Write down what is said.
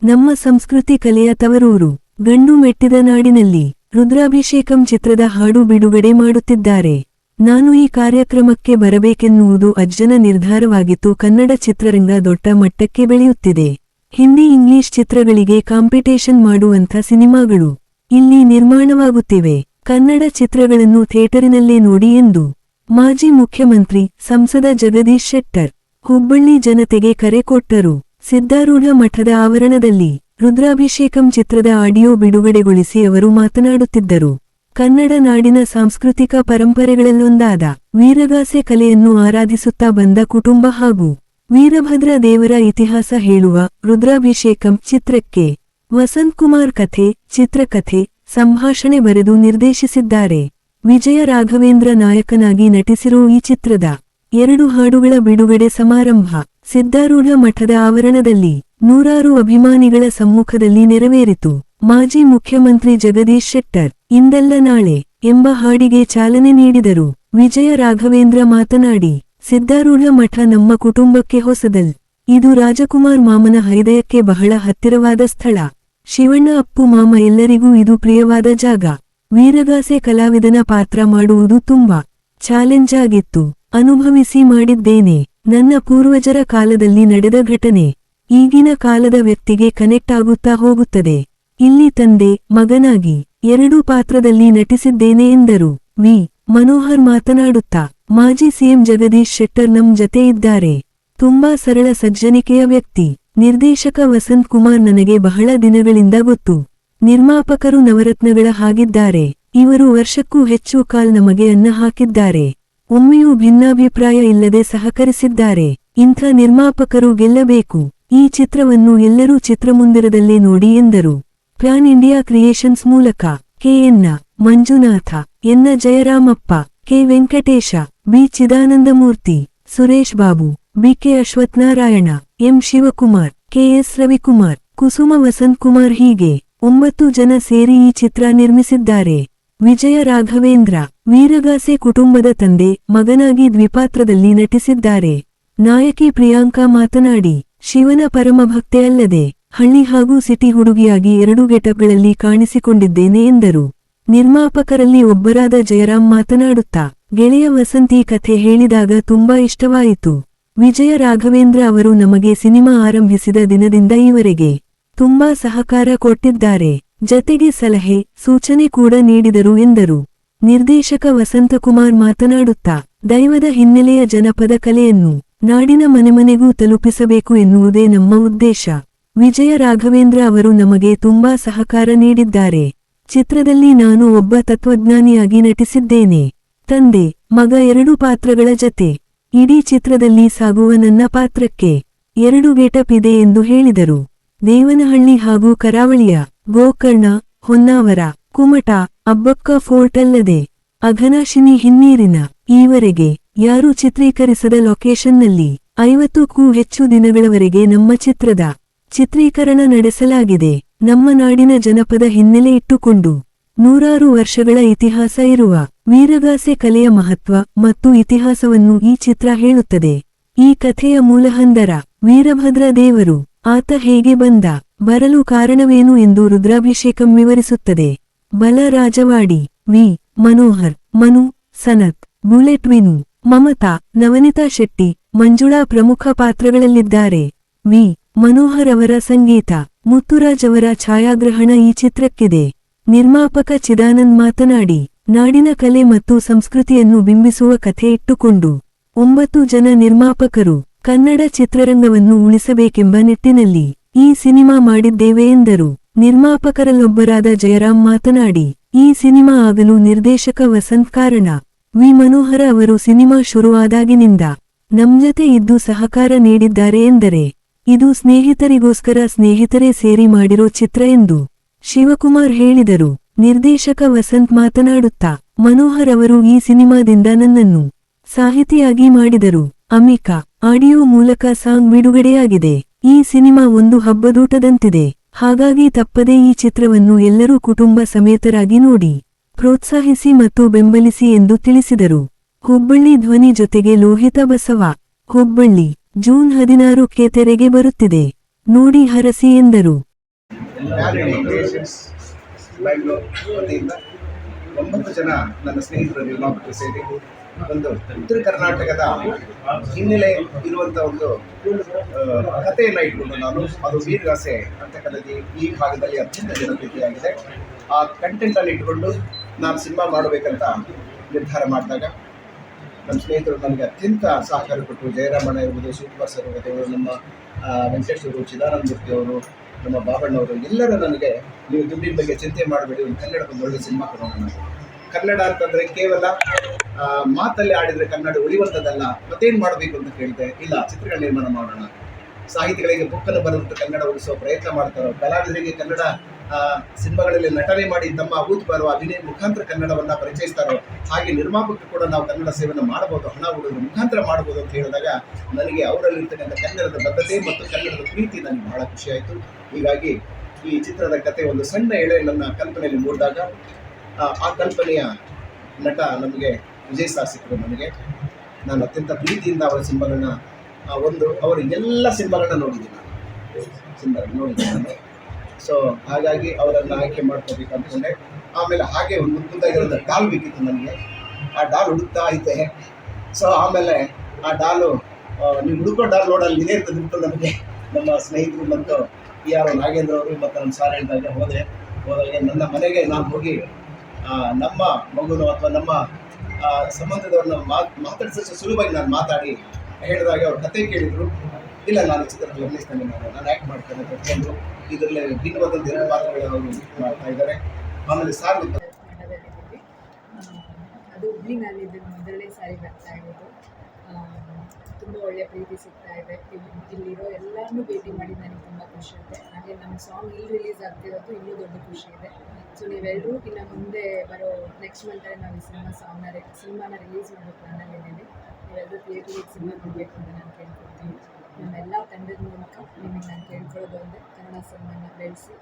ನಮ್ಮ ಸಂಸ್ಕೃತಿ ಕಲೆಯ ತವರೂರು. ಗಂಡು ಮೆಟ್ಟಿದ ನಾಡಿನಲ್ಲಿ ರುದ್ರಾಭಿಷೇಕಂ ಚಿತ್ರದ ಹಾಡು ಬಿಡುಗಡೆ ಮಾಡುತ್ತಿದ್ದಾರೆ. ನಾನು ಈ ಕಾರ್ಯಕ್ರಮಕ್ಕೆ ಬರಬೇಕೆನ್ನುವುದು ಅಜ್ಜನ ನಿರ್ಧಾರವಾಗಿತ್ತು. ಕನ್ನಡ ಚಿತ್ರರಂಗ ದೊಡ್ಡ ಮಟ್ಟಕ್ಕೆ ಬೆಳೆಯುತ್ತಿದೆ. ಹಿಂದಿ ಇಂಗ್ಲಿಷ್ ಚಿತ್ರಗಳಿಗೆ ಕಾಂಪಿಟೇಷನ್ ಮಾಡುವಂಥ ಸಿನಿಮಾಗಳು ಇಲ್ಲಿ ನಿರ್ಮಾಣವಾಗುತ್ತಿವೆ. ಕನ್ನಡ ಚಿತ್ರಗಳನ್ನು ಥಿಯೇಟರಿನಲ್ಲೇ ನೋಡಿ ಎಂದು ಮಾಜಿ ಮುಖ್ಯಮಂತ್ರಿ ಸಂಸದ ಜಗದೀಶ್ ಶೆಟ್ಟರ್ ಹುಬ್ಬಳ್ಳಿ ಜನತೆಗೆ ಕರೆ ಕೊಟ್ಟರು. ಸಿದ್ಧಾರೂಢ ಮಠದ ಆವರಣದಲ್ಲಿ ರುದ್ರಾಭಿಷೇಕಂ ಚಿತ್ರದ ಆಡಿಯೋ ಬಿಡುಗಡೆಗೊಳಿಸಿ ಅವರು ಮಾತನಾಡುತ್ತಿದ್ದರು. ಕನ್ನಡ ನಾಡಿನ ಸಾಂಸ್ಕೃತಿಕ ಪರಂಪರೆಗಳಲ್ಲೊಂದಾದ ವೀರಗಾಸೆ ಕಲೆಯನ್ನು ಆರಾಧಿಸುತ್ತಾ ಬಂದ ಕುಟುಂಬ ಹಾಗೂ ವೀರಭದ್ರ ದೇವರ ಇತಿಹಾಸ ಹೇಳುವ ರುದ್ರಾಭಿಷೇಕಂ ಚಿತ್ರಕ್ಕೆ ವಸಂತ್ ಕುಮಾರ್ ಕಥೆ, ಚಿತ್ರಕಥೆ, ಸಂಭಾಷಣೆ ಬರೆದು ನಿರ್ದೇಶಿಸಿದ್ದಾರೆ. ವಿಜಯ ರಾಘವೇಂದ್ರ ನಾಯಕನಾಗಿ ನಟಿಸಿರುವ ಈ ಚಿತ್ರದ 2 ಹಾಡುಗಳ ಬಿಡುಗಡೆ ಸಮಾರಂಭ ಸಿದ್ಧಾರೂಢ ಮಠದ ಆವರಣದಲ್ಲಿ ನೂರಾರು ಅಭಿಮಾನಿಗಳ ಸಮ್ಮುಖದಲ್ಲಿ ನೆರವೇರಿತು. ಮಾಜಿ ಮುಖ್ಯಮಂತ್ರಿ ಜಗದೀಶ್ ಶೆಟ್ಟರ್ ಇಂದಲ್ಲ ನಾಳೆ ಎಂಬ ಹಾಡಿಗೆ ಚಾಲನೆ ನೀಡಿದರು. ವಿಜಯ ರಾಘವೇಂದ್ರ ಮಾತನಾಡಿ, ಸಿದ್ಧಾರೂಢ ಮಠ ನಮ್ಮ ಕುಟುಂಬಕ್ಕೆ ಹೊಸದಲ್ಲ. ಇದು ರಾಜಕುಮಾರ್ ಮಾಮನ ಹೃದಯಕ್ಕೆ ಬಹಳ ಹತ್ತಿರವಾದ ಸ್ಥಳ. ಶಿವಣ್ಣ ಅಪ್ಪು ಮಾಮ ಎಲ್ಲರಿಗೂ ಇದು ಪ್ರಿಯವಾದ ಜಾಗ. ವೀರಗಾಸೆ ಕಲಾವಿದನ ಪಾತ್ರ ಮಾಡುವುದು ತುಂಬಾ ಚಾಲೆಂಜ್ ಆಗಿತ್ತು. ಅನುಭವಿಸಿ ಮಾಡಿದ್ದೇನೆ. ನನ್ನ ಪೂರ್ವಜರ ಕಾಲದಲ್ಲಿ ನಡೆದ ಘಟನೆ ಈಗಿನ ಕಾಲದ ವ್ಯಕ್ತಿಗೆ ಕನೆಕ್ಟ್ ಆಗುತ್ತಾ ಹೋಗುತ್ತದೆ. ಇಲ್ಲಿ ತಂದೆ ಮಗನಾಗಿ 2 ಪಾತ್ರದಲ್ಲಿ ನಟಿಸಿದ್ದೇನೆ ಎಂದರು. ವಿ ಮನೋಹರ್ ಮಾತನಾಡುತ್ತಾ, ಮಾಜಿ ಸಿಎಂ ಜಗದೀಶ್ ಶೆಟ್ಟರ್ ನಮ್ ಜತೆ ಇದ್ದಾರೆ. ತುಂಬಾ ಸರಳ ಸಜ್ಜನಿಕೆಯ ವ್ಯಕ್ತಿ. ನಿರ್ದೇಶಕ ವಸಂತ್ ಕುಮಾರ್ ನನಗೆ ಬಹಳ ದಿನಗಳಿಂದ ಗೊತ್ತು. ನಿರ್ಮಾಪಕರು ನವರತ್ನಗಳ ಹಾಗಿದ್ದಾರೆ. ಇವರು ವರ್ಷಕ್ಕೂ ಹೆಚ್ಚು ಕಾಲ್ ನಮಗೆ ಅನ್ನ ಹಾಕಿದ್ದಾರೆ. ಒಮ್ಮೆಯೂ ಭಿನ್ನಾಭಿಪ್ರಾಯ ಇಲ್ಲದೆ ಸಹಕರಿಸಿದ್ದಾರೆ. ಇಂಥ ನಿರ್ಮಾಪಕರು ಗೆಲ್ಲಬೇಕು. ಈ ಚಿತ್ರವನ್ನು ಎಲ್ಲರೂ ಚಿತ್ರಮಂದಿರದಲ್ಲೇ ನೋಡಿ ಎಂದರು. ಪ್ಯಾನ್ ಇಂಡಿಯಾ ಕ್ರಿಯೇಷನ್ಸ್ ಮೂಲಕ K N. Manjunatha, N. Jayaramappa, K. Venkatesha, B. Chidanandamurthy, Suresh Babu, B K. Ashwathanarayana, M. Shivakumar, K S. Ravikumar, Kusuma Vasanth Kumar ಹೀಗೆ 9 ಜನ ಸೇರಿ ಈ ಚಿತ್ರ ನಿರ್ಮಿಸಿದ್ದಾರೆ. ವಿಜಯ ರಾಘವೇಂದ್ರ ವೀರಗಾಸೆ ಕುಟುಂಬದ ತಂದೆ ಮಗನಾಗಿ ದ್ವಿಪಾತ್ರದಲ್ಲಿ ನಟಿಸಿದ್ದಾರೆ. ನಾಯಕಿ ಪ್ರಿಯಾಂಕಾ ಮಾತನಾಡಿ, ಶಿವನ ಪರಮಭಕ್ತೆ ಅಲ್ಲದೆ ಹಳ್ಳಿ ಹಾಗೂ ಸಿಟಿ ಹುಡುಗಿಯಾಗಿ 2 ಗೆಟಪ್ಗಳಲ್ಲಿ ಕಾಣಿಸಿಕೊಂಡಿದ್ದೇನೆ ಎಂದರು. ನಿರ್ಮಾಪಕರಲ್ಲಿ ಒಬ್ಬರಾದ ಜಯರಾಮ್ ಮಾತನಾಡುತ್ತಾ, ಗೆಳೆಯ ವಸಂತ್ ಈ ಕಥೆ ಹೇಳಿದಾಗ ತುಂಬಾ ಇಷ್ಟವಾಯಿತು. ವಿಜಯ ರಾಘವೇಂದ್ರ ಅವರು ನಮಗೆ ಸಿನಿಮಾ ಆರಂಭಿಸಿದ ದಿನದಿಂದ ಈವರೆಗೆ ತುಂಬಾ ಸಹಕಾರ ಕೊಟ್ಟಿದ್ದಾರೆ. ಜತೆಗೆ ಸಲಹೆ ಸೂಚನೆ ಕೂಡ ನೀಡಿದರು ಎಂದರು. ನಿರ್ದೇಶಕ ವಸಂತಕುಮಾರ್ ಮಾತನಾಡುತ್ತಾ, ದೈವದ ಹಿನ್ನೆಲೆಯ ಜನಪದ ಕಲೆಯನ್ನು ನಾಡಿನ ಮನೆಮನೆಗೂ ತಲುಪಿಸಬೇಕು ಎನ್ನುವುದೇ ನಮ್ಮ ಉದ್ದೇಶ. ವಿಜಯ ರಾಘವೇಂದ್ರ ಅವರು ನಮಗೆ ತುಂಬಾ ಸಹಕಾರ ನೀಡಿದ್ದಾರೆ. ಚಿತ್ರದಲ್ಲಿ ನಾನು ಒಬ್ಬ ತತ್ವಜ್ಞಾನಿಯಾಗಿ ನಟಿಸಿದ್ದೇನೆ. ತಂದೆ ಮಗ 2 ಪಾತ್ರಗಳ ಜತೆ ಇಡೀ ಚಿತ್ರದಲ್ಲಿ ಸಾಗುವ ನನ್ನ ಪಾತ್ರಕ್ಕೆ 2 ಗೆಟಪ್ ಇದೆ ಎಂದು ಹೇಳಿದರು. ದೇವನಹಳ್ಳಿ ಹಾಗೂ ಕರಾವಳಿಯ ಗೋಕರ್ಣ, ಹೊನ್ನಾವರ, ಕುಮಟ, ಅಬ್ಬಕ್ಕ ಫೋರ್ಟ್ ಅಲ್ಲದೆ ಅಘನಾಶಿನಿ ಹಿನ್ನೀರಿನ ಈವರೆಗೆ ಯಾರೂ ಚಿತ್ರೀಕರಿಸದ ಲೊಕೇಶನ್ನಲ್ಲಿ 50ಕ್ಕೂ ಹೆಚ್ಚು ದಿನಗಳವರೆಗೆ ನಮ್ಮ ಚಿತ್ರದ ಚಿತ್ರೀಕರಣ ನಡೆಸಲಾಗಿದೆ. ನಮ್ಮ ನಾಡಿನ ಜನಪದ ಹಿನ್ನೆಲೆ ಇಟ್ಟುಕೊಂಡು ನೂರಾರು ವರ್ಷಗಳ ಇತಿಹಾಸ ಇರುವ ವೀರಗಾಸೆ ಕಲೆಯ ಮಹತ್ವ ಮತ್ತು ಇತಿಹಾಸವನ್ನು ಈ ಚಿತ್ರ ಹೇಳುತ್ತದೆ. ಈ ಕಥೆಯ ಮೂಲಹಂದರ ವೀರಭದ್ರ ದೇವರು. ಆತ ಹೇಗೆ ಬಂದ, ಬರಲು ಕಾರಣವೇನು ಎಂದು ರುದ್ರಾಭಿಷೇಕಂ ವಿವರಿಸುತ್ತದೆ. ಬಲ ರಾಜವಾಡಿ, ವಿ. ಮನೋಹರ್, ಮನು, ಸನತ್, ಬುಲೆಟ್ ವಿನು, ಮಮತಾ, ನವನಿತಾ ಶೆಟ್ಟಿ, ಮಂಜುಳಾ ಪ್ರಮುಖ ಪಾತ್ರಗಳಲ್ಲಿದ್ದಾರೆ. ವಿ. ಮನೋಹರ್ ಅವರ ಸಂಗೀತ, ಮುತ್ತುರಾಜ್ ಅವರ ಛಾಯಾಗ್ರಹಣ ಈ ಚಿತ್ರಕ್ಕಿದೆ. ನಿರ್ಮಾಪಕ ಚಿದಾನಂದ್ ಮಾತನಾಡಿ, ನಾಡಿನ ಕಲೆ ಮತ್ತು ಸಂಸ್ಕೃತಿಯನ್ನು ಬಿಂಬಿಸುವ ಕಥೆ ಇಟ್ಟುಕೊಂಡು 9 ಜನ ನಿರ್ಮಾಪಕರು ಕನ್ನಡ ಚಿತ್ರರಂಗವನ್ನು ಉಳಿಸಬೇಕೆಂಬ ನಿಟ್ಟಿನಲ್ಲಿ ಈ ಸಿನಿಮಾ ಮಾಡಿದ್ದೇವೆ ಎಂದರು. ನಿರ್ಮಾಪಕರಲ್ಲೊಬ್ಬರಾದ ಜಯರಾಮ್ ಮಾತನಾಡಿ, ಈ ಸಿನಿಮಾ ಆಗಲು ನಿರ್ದೇಶಕ ವಸಂತ್ ಕಾರಣ. ವಿ. ಮನೋಹರ ಅವರು ಸಿನಿಮಾ ಶುರುವಾದಾಗಿನಿಂದ ನಮ್ಜತೆ ಇದ್ದು ಸಹಕಾರ ನೀಡಿದ್ದಾರೆ ಎಂದರೆ ಇದು ಸ್ನೇಹಿತರಿಗೋಸ್ಕರ ಸ್ನೇಹಿತರೇ ಸೇರಿ ಮಾಡಿರೋ ಚಿತ್ರ ಎಂದು ಶಿವಕುಮಾರ್ ಹೇಳಿದರು. ನಿರ್ದೇಶಕ ವಸಂತ್ ಮಾತನಾಡುತ್ತಾ, ಮನೋಹರ್ ಅವರು ಈ ಸಿನಿಮಾದಿಂದ ನನ್ನನ್ನು ಸಾಹಿತಿಯಾಗಿ ಮಾಡಿದರು. ಅಮಿಕಾ ಆಡಿಯೋ ಮೂಲಕ ಸಾಂಗ್ ಬಿಡುಗಡೆಯಾಗಿದೆ. ಈ ಸಿನಿಮಾ ಒಂದು ಹಬ್ಬದೂಟದಂತಿದೆ. ಹಾಗಾಗಿ ತಪ್ಪದೇ ಈ ಚಿತ್ರವನ್ನು ಎಲ್ಲರೂ ಕುಟುಂಬ ಸಮೇತರಾಗಿ ನೋಡಿ, ಪ್ರೋತ್ಸಾಹಿಸಿ ಮತ್ತು ಬೆಂಬಲಿಸಿ ಎಂದು ತಿಳಿಸಿದರು. ಹುಬ್ಬಳ್ಳಿ ಧ್ವನಿ ಜೊತೆಗೆ ಲೋಹಿತ ಬಸವ. ಹುಬ್ಬಳ್ಳಿ ಜೂನ್ 16ಕ್ಕೆ ತೆರೆಗೆ ಬರುತ್ತಿದೆ. ನೋಡಿ ಹರಸಿ ಎಂದರು. ಪ್ಯಾರಡಿ ಕ್ರಿಯೇಷನ್ಸ್ ಬ್ಯಾಂಗ್ಳೂರ್ ವತಿಯಿಂದ 9 ಜನ ನನ್ನ ಸ್ನೇಹಿತರು ನಿರ್ಮಾಪಕರು ಸೇರಿ ಒಂದು ಉತ್ತರ ಕರ್ನಾಟಕದ ಹಿನ್ನೆಲೆ ಇರುವಂಥ ಒಂದು ಕಥೆಯನ್ನು ಇಟ್ಕೊಂಡು ನಾನು ಅದು ವೀರಗಾಸೆ ಅಂತ ಕಥೆಗೆ ಈ ಭಾಗದಲ್ಲಿ ಅತ್ಯಂತ ಜನಪ್ರಿಯತೆಯಾಗಿದೆ. ಆ ಕಂಟೆಂಟನ್ನು ಇಟ್ಕೊಂಡು ನಾನು ಸಿನಿಮಾ ಮಾಡಬೇಕಂತ ನಿರ್ಧಾರ ಮಾಡಿದಾಗ ನಮ್ಮ ಸ್ನೇಹಿತರು ನನಗೆ ಅತ್ಯಂತ ಸಹಕಾರ ಕೊಟ್ಟರು. ಜಯರಾಮಣ್ಣ ಇರ್ಬೋದು, ಶಿವಕುಮಾರ್ ಸರ್ ಇರ್ಬೋದು, ನಮ್ಮ ವೆಂಕಟೇಶ್ ಅವರು, ಚಿದಾನಂದ ಮೂರ್ತಿ ಅವರು, ನಮ್ಮ ಬಾಬಣ್ಣವರು ಎಲ್ಲರೂ ನನಗೆ ನೀವು ದುಡ್ಡಿನ ಬಗ್ಗೆ ಚಿಂತೆ ಮಾಡಬೇಡಿ, ಒಂದು ಕನ್ನಡದ ಒಳ್ಳೆ ಸಿನಿಮಾ ಕೊಡೋಣ. ಕನ್ನಡ ಅಂತಂದರೆ ಕೇವಲ ಮಾತಲ್ಲಿ ಆಡಿದರೆ ಕನ್ನಡ ಉಳಿಯುವಂಥದ್ದಲ್ಲ, ಮತ್ತೇನು ಮಾಡಬೇಕು ಅಂತ ಕೇಳಿದೆ. ಇಲ್ಲ, ಚಿತ್ರಗಳ ನಿರ್ಮಾಣ ಮಾಡೋಣ, ಸಾಹಿತಿಗಳಿಗೆ ಬುಕ್ಕನ್ನು ಬರೆದು ಕನ್ನಡ ಉಳಿಸುವ ಪ್ರಯತ್ನ ಮಾಡ್ತಾರೆ, ಕಲಾವಿದರಿಗೆ ಕನ್ನಡ ಸಿನಿಮಾಗಳಲ್ಲಿ ನಟನೆ ಮಾಡಿ ತಮ್ಮ ಅಭೂತಪೂರ್ವ ಅಭಿನಯ ಮುಖಾಂತರ ಕನ್ನಡವನ್ನು ಪರಿಚಯಿಸ್ತಾರೋ ಹಾಗೆ ನಿರ್ಮಾಪಕರು ಕೂಡ ನಾವು ಕನ್ನಡ ಸೇವೆಯನ್ನು ಮಾಡಬಹುದು, ಹಣ ಉಳಿದ ಮುಖಾಂತರ ಮಾಡ್ಬೋದು ಅಂತ ಹೇಳಿದಾಗ ನನಗೆ ಅವರಲ್ಲಿರ್ತಕ್ಕಂಥ ಕನ್ನಡದ ಬದ್ಧತೆ ಮತ್ತು ಕನ್ನಡದ ಪ್ರೀತಿ ನನಗೆ ಬಹಳ ಖುಷಿಯಾಯಿತು. ಹೀಗಾಗಿ ಈ ಚಿತ್ರದ ಕತೆ ಒಂದು ಸಣ್ಣ ಎಳೆ ನನ್ನ ಕಲ್ಪನೆಯಲ್ಲಿ ಮೂಡಿದಾಗ ಆ ಕಲ್ಪನೆಯ ನಟ ನಮಗೆ ವಿಜಯ್ ಸಾರ್ ಸಿಕ್ಕರು. ನಾನು ಅತ್ಯಂತ ಪ್ರೀತಿಯಿಂದ ಅವರ ಸಿನಿಮಾಗಳನ್ನ ಅವರ ಎಲ್ಲ ಸಿನಿಮಾಗಳನ್ನ ನೋಡಿದ್ದೀನಿ ನಾನು. ಸೊ ಹಾಗಾಗಿ ಅವರನ್ನು ಆಯ್ಕೆ ಮಾಡ್ಕೋಬೇಕು ಅಂದ್ಕೊಂಡೆ. ಆಮೇಲೆ ಹಾಗೆ ಒಂದು ಮುದ್ದಾಗಿರೋದು ಡಾಲ್ ಬೇಕಿತ್ತು ನನಗೆ. ಆ ಡಾಲ್ ಹುಡುಕ್ತಾ ಇದ್ದೆ. ಸೊ ಆಮೇಲೆ ಆ ಡಾಲು ನೀವು ಹುಡುಕೋ ಡಾಲ್ ನೋಡಲ್ಲಿ ಇದೇ ಅಂತ ಬಿಟ್ಟು ನನಗೆ ನಮ್ಮ ಸ್ನೇಹಿತರು ಮತ್ತು ಯಾರು ನಾಗೇಂದ್ರ ಅವರು ಮತ್ತು ನಮ್ಮ ಸಾರ್ ಹೇಳಿದಾಗ ಹೋದಾಗ ನನ್ನ ಮನೆಗೆ ನಾನು ಹೋಗಿ ನಮ್ಮ ಮಗುನು ಅಥವಾ ನಮ್ಮ ಸಂಬಂಧದವ್ರನ್ನ ಮಾತಾಡಿಸೋ ಸುಲಭವಾಗಿ ನಾನು ಮಾತಾಡಿ ಹೇಳಿದಾಗ ಅವ್ರ ಕತೆ ಕೇಳಿದರು. ಇಲ್ಲ, ನಾನು ಚಿತ್ರದಲ್ಲಿ ಅಭಿನಯಿಸ್ತೇನೆ, ನಾನು ಆ್ಯಕ್ಟ್ ಮಾಡ್ತೇನೆ ಅಂತ ಹೇಳಿದ್ರು. ಇದರಲ್ಲಿ ಭಿನ್ನವಾದಂಥ 2 ಪಾತ್ರಗಳು ಅವರು ಮಾಡ್ತಾ ಇದ್ದಾರೆ. ಆಮೇಲೆ ಸಾರ್ ಅದು ಹುಬ್ಳಿನಲ್ಲಿ ಮೊದಲನೇ ಸಾರಿ ಬರ್ತಾ ಇರೋದು. ತುಂಬ ಒಳ್ಳೆಯ ಪ್ರೀತಿ ಸಿಗ್ತಾ ಇದೆ. ಇಲ್ಲಿರೋ ಎಲ್ಲರನ್ನೂ ಭೇಟಿ ಮಾಡಿ ನನಗೆ ತುಂಬ ಖುಷಿ ಇದೆ. ಹಾಗೆ ನಮ್ಮ ಸಾಂಗ್ ಇಲ್ಲಿ ರಿಲೀಸ್ ಆಗ್ತಿರೋದು ಇನ್ನೂ ದೊಡ್ಡ ಖುಷಿ ಇದೆ. ಸೊ ನೀವೆಲ್ಲರೂ ಇನ್ನು ಮುಂದೆ ಬರೋ ನೆಕ್ಸ್ಟ್ ಮಂತಲ್ಲಿ ನಾವು ಈ ಸಿನಿಮಾನ ರಿಲೀಸ್ ಮಾಡೋ ಪ್ಲಾನಲ್ಲಿದ್ದೀವಿ. ನೀವೆಲ್ಲರೂ ಥಿಯೇಟ್ರಿಗೆ ಸಿನಿಮಾ ನೋಡಬೇಕು ಅಂತ ನಾನು ಕೇಳ್ಕೊಡ್ತೀನಿ. ನಮ್ಮೆಲ್ಲ ತಂಡದ ಮೂಲಕ ನಿಮಗೆ ನಾನು ಕೇಳ್ಕೊಳ್ಳೋದು ಒಂದೇ, ಕನ್ನಡ ಸಿನಿಮಾನ ಬೆಳೆಸಿ.